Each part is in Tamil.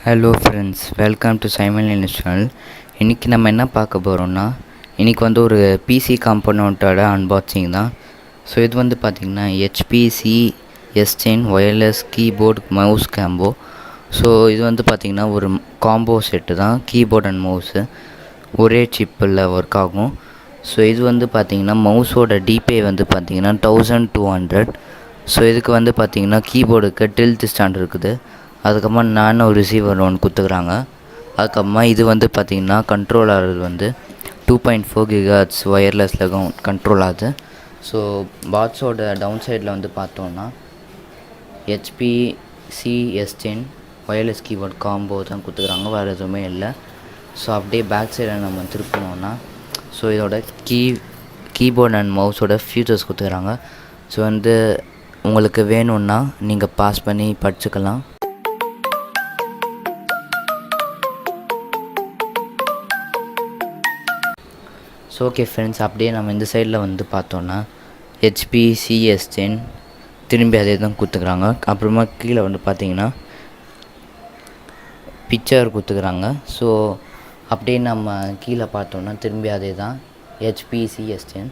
Hello friends, welcome to SIMONLINUS channel. இன்றைக்கி நம்ம என்ன பார்க்க போகிறோம்னா, இன்றைக்கி வந்து ஒரு பிசி காம்போனண்ட்டோட அன்பாக்சிங் தான். ஸோ இது வந்து பார்த்திங்கன்னா HP CS10 wireless keyboard mouse combo. So இது வந்து பார்த்திங்கன்னா ஒரு காம்போ செட்டு தான். கீபோர்ட் அண்ட் மவுஸு ஒரே சிப்பில் ஒர்க் ஆகும். ஸோ இது வந்து பார்த்திங்கன்னா மவுஸோட டிபே வந்து பார்த்திங்கன்னா 1200. ஸோ இதுக்கு வந்து பார்த்திங்கன்னா கீபோர்டுக்கு டில்ட் ஸ்டாண்ட் இருக்குது. அதுக்கப்புறமா நானோ ரிசீவர் ஒன்று கொடுத்துக்குறாங்க. அதுக்கப்புறமா இது வந்து பார்த்திங்கன்னா கண்ட்ரோல் ஆகிறது வந்து 2.4 GHz ஒயர்லெஸில் கண்ட்ரோல் ஆகுது. ஸோ பாட்ஸோட டவுன் சைடில் வந்து பார்த்தோன்னா HP CS10 wireless keyboard combo தான் கொடுத்துக்குறாங்க, வேறு எதுவுமே இல்லை. ஸோ அப்படியே பேக் சைடில் நம்ம திருப்பினோன்னா ஸோ இதோட கீபோர்ட் அண்ட் மவுஸோட ஃபியூச்சர்ஸ் கொடுத்துக்குறாங்க. ஸோ வந்து உங்களுக்கு வேணும்னா நீங்கள் பாஸ் பண்ணி படிச்சுக்கலாம். ஸோ ஓகே ஃப்ரெண்ட்ஸ், அப்படியே நம்ம இந்த சைடில் வந்து பார்த்தோன்னா HP CS10 திரும்பி அதே தான் கொடுத்துக்குறாங்க. அப்புறமா கீழே வந்து பார்த்திங்கன்னா பிக்சர் கொடுத்துக்குறாங்க. ஸோ அப்படியே நம்ம கீழே பார்த்தோன்னா திரும்பி அதே தான் HP CS10.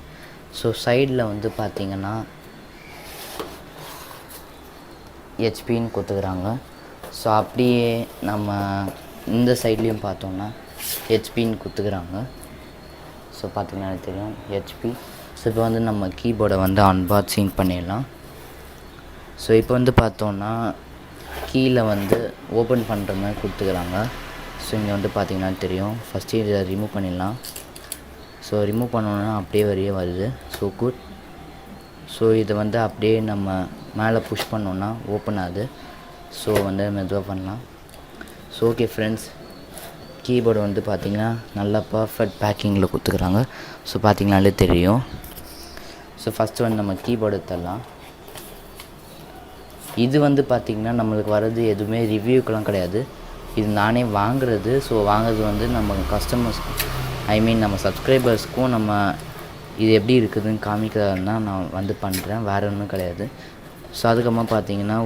ஸோ சைடில் வந்து பார்த்திங்கன்னா HPன்னு கொடுத்துக்குறாங்க. ஸோ அப்படியே நம்ம இந்த சைட்லேயும் பார்த்தோன்னா HPன்னு கொடுத்துக்குறாங்க. ஸோ பார்த்திங்கன்னா எனக்கு தெரியும் HP. ஸோ இப்போ வந்து நம்ம கீபோர்டை வந்து அன்பாக்சிங் பண்ணிடலாம். ஸோ இப்போ வந்து பார்த்தோன்னா கீழே வந்து ஓப்பன் பண்ணுற மாதிரி கொடுத்துக்குறாங்க. ஸோ இங்கே வந்து பார்த்திங்கன்னா தெரியும். ஃபஸ்ட்டு இதை ரிமூவ் பண்ணிடலாம். ஸோ ரிமூவ் பண்ணோன்னா அப்படியே வரையே வருது. So good. ஸோ இதை வந்து அப்படியே நம்ம மேலே புஷ் பண்ணோன்னா ஓப்பன் ஆகுது. ஸோ வந்து மெதுவாக பண்ணலாம். ஸோ ஓகே ஃப்ரெண்ட்ஸ், கீபோர்டு வந்து பார்த்திங்கன்னா நல்லா பர்ஃபெக்ட் பேக்கிங்கில் கொடுத்துக்குறாங்க. ஸோ பார்த்திங்கனாலே தெரியும். ஸோ ஃபஸ்ட்டு வந்து நம்ம கீபோர்டு தரலாம். இது வந்து பார்த்திங்கன்னா நம்மளுக்கு வர்றது எதுவுமே ரிவ்யூக்கெலாம் கிடையாது. இது நானே வாங்குறது. ஸோ வாங்குறது வந்து நம்ம கஸ்டமர்ஸ்க்கு நம்ம சப்ஸ்கிரைபர்ஸ்க்கும் நம்ம இது எப்படி இருக்குதுன்னு காமிக்கிறதுனா நான் வந்து பண்ணுறேன், வேறு ஒன்றும் கிடையாது. ஸோ அதுக்கப்புறமா பார்த்திங்கன்னா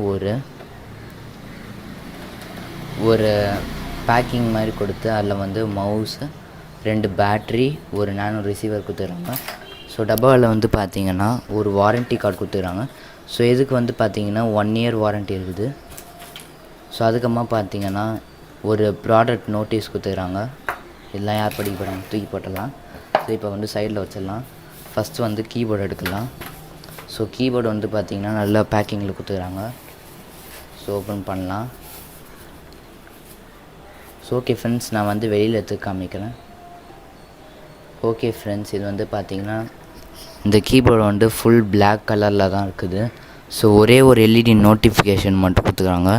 ஒரு பேக்கிங் மாதிரி கொடுத்து அதில் வந்து மவுஸு, 2 பேட்ரி, ஒரு நானோ ரிசீவர் கொடுத்துக்கிறாங்க. ஸோ டப்பாவில் வந்து பார்த்திங்கன்னா ஒரு வாரண்ட்டி கார்டு கொடுத்துக்கிறாங்க. ஸோ இதுக்கு வந்து பார்த்திங்கன்னா 1 year வாரண்ட்டி இருக்குது. ஸோ அதுக்கப்புறமா பார்த்திங்கன்னா ஒரு ப்ராடக்ட் நோட்டீஸ் கொடுத்துக்கிறாங்க. இதெல்லாம் யார் படிக்க போகிறாங்க, தூக்கி போட்டலாம். ஸோ இப்போ வந்து சைடில் வச்சிடலாம். ஃபஸ்ட்டு வந்து கீபோர்டு எடுக்கலாம். ஸோ கீபோர்டு வந்து பார்த்திங்கன்னா நல்லா பேக்கிங்கில் கொடுத்துக்கிறாங்க. ஸோ ஓப்பன் பண்ணலாம். ஸோ ஓகே ஃப்ரெண்ட்ஸ், நான் வந்து வெளியில் எடுத்து காமிக்கிறேன். ஓகே ஃப்ரெண்ட்ஸ், இது வந்து பார்த்திங்கன்னா இந்த கீபோர்டு வந்து ஃபுல் பிளாக் கலரில் தான் இருக்குது. ஸோ ஒரே ஒரு LED நோட்டிஃபிகேஷன் மட்டும் கொடுத்துக்குறாங்க.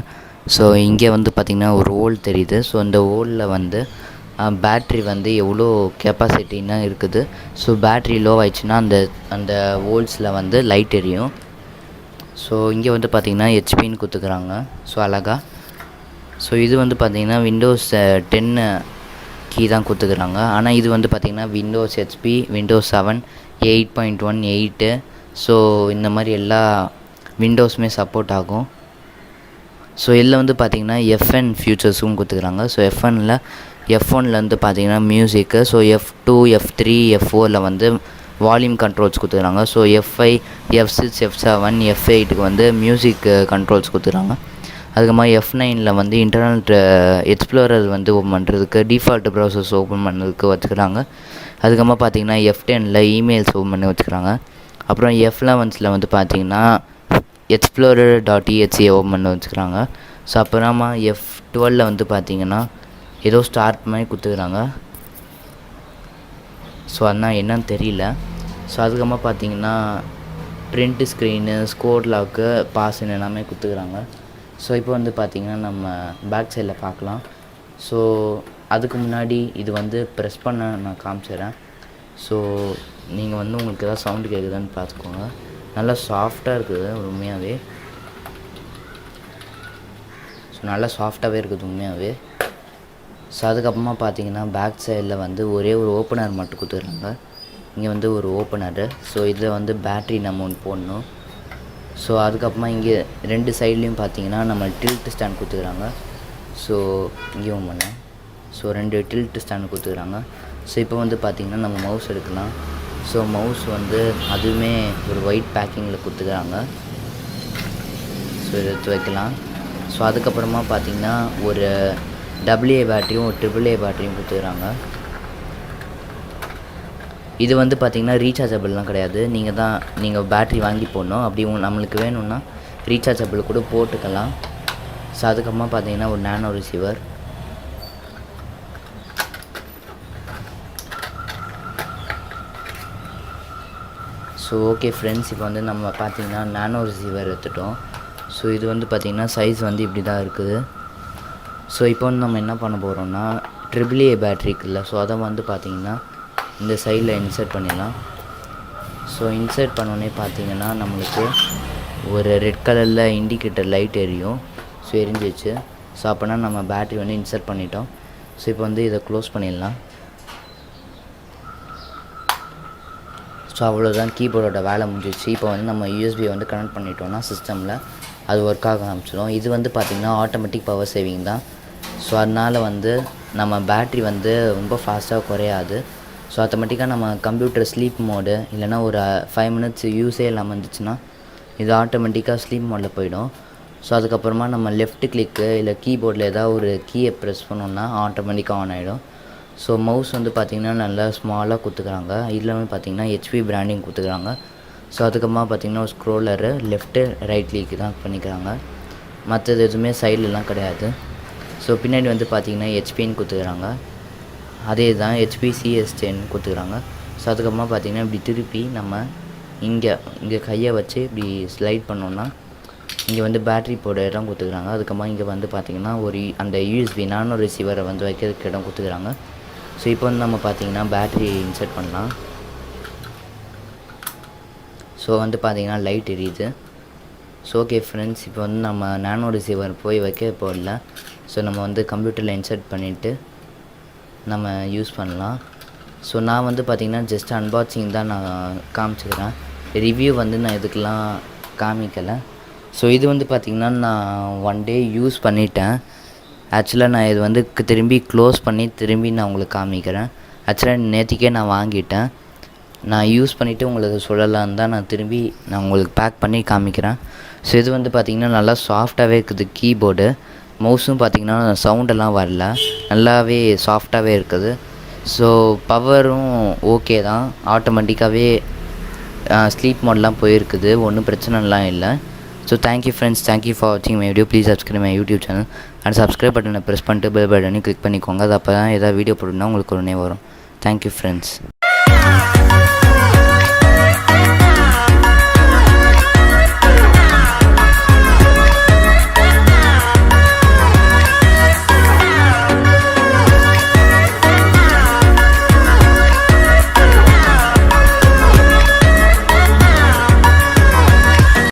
ஸோ இங்கே வந்து பார்த்திங்கன்னா ஒரு ஹோல் தெரியுது. ஸோ இந்த ஹோலில் வந்து பேட்ரி வந்து எவ்வளோ கெப்பாசிட்டின்னா இருக்குது. ஸோ பேட்ரி லோ ஆயிடுச்சுன்னா அந்த ஹோல்ஸில் வந்து லைட் எரியும். ஸோ இங்கே வந்து பார்த்திங்கன்னா HPன்னு கொடுத்துக்குறாங்க. ஸோ அழகாக. ஸோ இது வந்து பார்த்திங்கன்னா Windows 10 கீ தான் கொடுத்துக்குறாங்க. ஆனால் இது வந்து பார்த்திங்கன்னா Windows HP, Windows 7, 8.1, 8. ஸோ இந்த மாதிரி எல்லா விண்டோஸுமே சப்போர்ட் ஆகும். ஸோ இதில் வந்து பார்த்திங்கன்னா FN ஃபியூச்சர்ஸும் கொடுத்துக்குறாங்க. ஸோ F1ல் வந்து பார்த்திங்கன்னா மியூசிக்கு. ஸோ F2, F3, F4ல் வந்து வால்யூம் கண்ட்ரோல்ஸ் கொடுத்துக்குறாங்க. ஸோ F5, F6, F7, F8க்கு வந்து மியூசிக் கண்ட்ரோல்ஸ் கொடுத்துக்குறாங்க. அதுக்கப்புறமா F9ல் வந்து இன்டர்னல் எக்ஸ்ப்ளோரர் வந்து ஓப்பன் பண்ணுறதுக்கு, டிஃபால்ட் ப்ரௌசர்ஸ் ஓப்பன் பண்ணுறதுக்கு வச்சுக்கிறாங்க. அதுக்கப்புறமா பார்த்திங்கன்னா F10ல் இமெயில்ஸ் ஓப்பன் பண்ணி வச்சுக்கிறாங்க. அப்புறம் F11ல் வந்து பார்த்திங்கன்னா explorer.exe ஓப்பன் பண்ணி வச்சுக்கிறாங்க. ஸோ அப்புறமா F12ல் வந்து பார்த்திங்கன்னா ஏதோ ஸ்டார்ட் மாதிரி கொடுத்துக்கிறாங்க. ஸோ அதனால் என்னன்னு தெரியல. ஸோ அதுக்கப்புறமா பார்த்திங்கன்னா பிரிண்ட் ஸ்க்ரீனு, ஸ்கோர் லாக்கு, பாஸ்ன்னு எல்லாமே கொடுத்துக்கிறாங்க. ஸோ இப்போ வந்து பார்த்திங்கன்னா நம்ம பேக் சைடில் பார்க்கலாம். ஸோ அதுக்கு முன்னாடி இது வந்து ப்ரெஸ் பண்ண நான் காமிச்சிடுறேன். ஸோ நீங்கள் வந்து உங்களுக்கு எதாவது சவுண்டு கேட்குதான்னு பார்த்துக்கோங்க. நல்லா சாஃப்டாக இருக்குது உண்மையாகவே. ஸோ நல்லா சாஃப்டாகவே இருக்குது உண்மையாகவே. ஸோ அதுக்கப்புறமா பார்த்திங்கன்னா பேக் சைடில் வந்து ஒரே ஒரு ஓப்பனர் மட்டும் கொடுத்துக்குறாங்க. இங்கே வந்து ஒரு ஓப்பனரு. ஸோ இதில் வந்து பேட்ரி நம்ம ஒன்று போடணும். ஸோ அதுக்கப்புறமா இங்கே 2 சைட்லேயும் பார்த்தீங்கன்னா நம்ம டில்ட் ஸ்டாண்ட் கொடுத்துக்குறாங்க. ஸோ இங்கேயும் பண்ணேன். ஸோ 2 டில்ட் ஸ்டாண்டு கொடுத்துக்கிறாங்க. ஸோ இப்போ வந்து பார்த்திங்கன்னா நம்ம மவுஸ் எடுக்கலாம். ஸோ மவுஸ் வந்து அதுவுமே ஒரு ஒயிட் பேக்கிங்கில் கொடுத்துக்கிறாங்க. ஸோ இதை எடுத்து வைக்கலாம். ஸோ அதுக்கப்புறமா பார்த்திங்கன்னா ஒரு AA பேட்டரியும் ஒரு AAA பேட்டரியும் கொடுத்துக்கிறாங்க. இது வந்து பார்த்திங்கன்னா ரீசார்ஜபிள்லாம் கிடையாது. நீங்கள் பேட்ரி வாங்கி போடணும். அப்படி நம்மளுக்கு வேணும்னா ரீசார்ஜபிள் கூட போட்டுக்கலாம். ஸோ அதுக்கப்புறமா பார்த்திங்கன்னா ஒரு நானோ ரிசீவர். ஸோ ஓகே ஃப்ரெண்ட்ஸ், இப்போ வந்து நம்ம பார்த்திங்கன்னா நானோ ரிசீவர் எடுத்துட்டோம். ஸோ இது வந்து பார்த்திங்கன்னா சைஸ் வந்து இப்படி தான் இருக்குது. ஸோ இப்போ வந்து நம்ம என்ன பண்ண போகிறோம்னா AAA பேட்ரி இருக்குல்ல, ஸோ அதை வந்து பார்த்திங்கன்னா இந்த சைடில் இன்சர்ட் பண்ணிடலாம். ஸோ இன்சர்ட் பண்ணோடனே பார்த்திங்கன்னா நம்மளுக்கு ஒரு ரெட் கலரில் இண்டிகேட்டர் லைட் எரியும். ஸோ எரிஞ்சிச்சு. ஸோ அப்போனா நம்ம பேட்ரி வந்து இன்சர்ட் பண்ணிட்டோம். ஸோ இப்போ வந்து இதை க்ளோஸ் பண்ணிடலாம். ஸோ அவ்வளோதான், கீபோர்டோட வேலை முடிஞ்சிச்சு. இப்போ வந்து நம்ம USB வந்து கனெக்ட் பண்ணிட்டோம்னா சிஸ்டமில் அது ஒர்க் ஆக ஆரம்பிச்சிடும். இது வந்து பார்த்திங்கன்னா ஆட்டோமேட்டிக் பவர் சேவிங் தான். ஸோ அதனால் வந்து நம்ம பேட்ரி வந்து ரொம்ப ஃபாஸ்ட்டாக குறையாது. ஸோ ஆட்டோமேட்டிக்காக நம்ம கம்ப்யூட்டர் ஸ்லீப் மோடு இல்லைனா ஒரு 5 மினிட்ஸ் யூஸே இல்லாமல் இருந்துச்சுன்னா இது ஆட்டோமேட்டிக்காக ஸ்லீப் மோடில் போயிடும். ஸோ அதுக்கப்புறமா நம்ம லெஃப்ட் கிளிக்கு இல்லை கீபோர்டில் ஏதாவது ஒரு கீயை ப்ரெஸ் பண்ணோன்னா ஆட்டோமேட்டிக்காக ஆன் ஆகிடும். ஸோ மவுஸ் வந்து பார்த்திங்கன்னா நல்லா ஸ்மாலாக கொடுத்துக்கிறாங்க. இதில் வந்து பார்த்திங்கன்னா HP பிராண்டிங் கொடுத்துக்கிறாங்க. ஸோ அதுக்கப்புறமா பார்த்திங்கன்னா ஒரு ஸ்க்ரோலரு லெஃப்ட்டு ரைட் கிளிக்கு தான் பண்ணிக்கிறாங்க. மற்றது எதுவுமே சைட்லலாம் கிடையாது. ஸோ பின்னாடி வந்து பார்த்திங்கன்னா HPன்னு கொடுத்துக்கிறாங்க. அதே தான் HP CS10 கொடுத்துக்கிறாங்க. ஸோ அதுக்கப்புறமா பார்த்திங்கன்னா இப்படி திருப்பி நம்ம இங்கே கையை வச்சு இப்படி ஸ்லைட் பண்ணோன்னா இங்கே வந்து பேட்ரி போட இடம் கொடுத்துக்கிறாங்க. அதுக்கப்புறமா இங்கே வந்து பார்த்திங்கன்னா அந்த USB நானோ ரிசீவரை வந்து வைக்கிறதுக்கு இடம் கொடுத்துக்கிறாங்க. ஸோ இப்போ வந்து நம்ம பார்த்திங்கன்னா பேட்ரி இன்சர்ட் பண்ணலாம். ஸோ வந்து பார்த்திங்கன்னா லைட் எரியுது. ஸோ ஓகே ஃப்ரெண்ட்ஸ், இப்போ வந்து நம்ம நானோ ரிசீவர் போய் வைக்க போடல. ஸோ நம்ம வந்து கம்ப்யூட்டரில் இன்சர்ட் பண்ணிவிட்டு நம்ம யூஸ் பண்ணலாம். ஸோ நான் வந்து பார்த்திங்கன்னா ஜஸ்ட் அன்பாக்சிங் தான் நான் காமிச்சிக்கிறேன். ரிவ்யூ வந்து நான் இதுக்கெலாம் காமிக்கலை. ஸோ இது வந்து பார்த்திங்கன்னா நான் 1 டே யூஸ் பண்ணிட்டேன். ஆக்சுவலாக நான் இது வந்து திரும்பி க்ளோஸ் பண்ணி திரும்பி நான் உங்களுக்கு காமிக்கிறேன். ஆக்சுவலாக நேற்றுக்கே நான் வாங்கிட்டேன். நான் யூஸ் பண்ணிவிட்டு உங்களுக்கு சொல்லலான்னு தான் நான் உங்களுக்கு பேக் பண்ணி காமிக்கிறேன். ஸோ இது வந்து பார்த்திங்கன்னா நல்லா சாஃப்டாகவே இருக்குது கீபோர்டு. மவுஸும் பார்த்திங்கன்னா சவுண்டெல்லாம் வரல, நல்லாவே சாஃப்டாகவே இருக்குது. ஸோ பவரும் ஓகே தான், ஆட்டோமேட்டிக்காகவே ஸ்லீப் மோட்லாம் போயிருக்குது, ஒன்றும் பிரச்சனைலாம் இல்லை. So thank you friends, thank you for வாட்சிங் my video. Please subscribe my YouTube channel and subscribe பட்டனை ப்ரெஸ் பண்ணிட்டு பெல் பட்டனை கிளிக் பண்ணிக்கோங்க. அது அப்போ தான் ஏதாவது வீடியோ போட்டுனா உங்களுக்கு உடனே வரும். Thank you friends.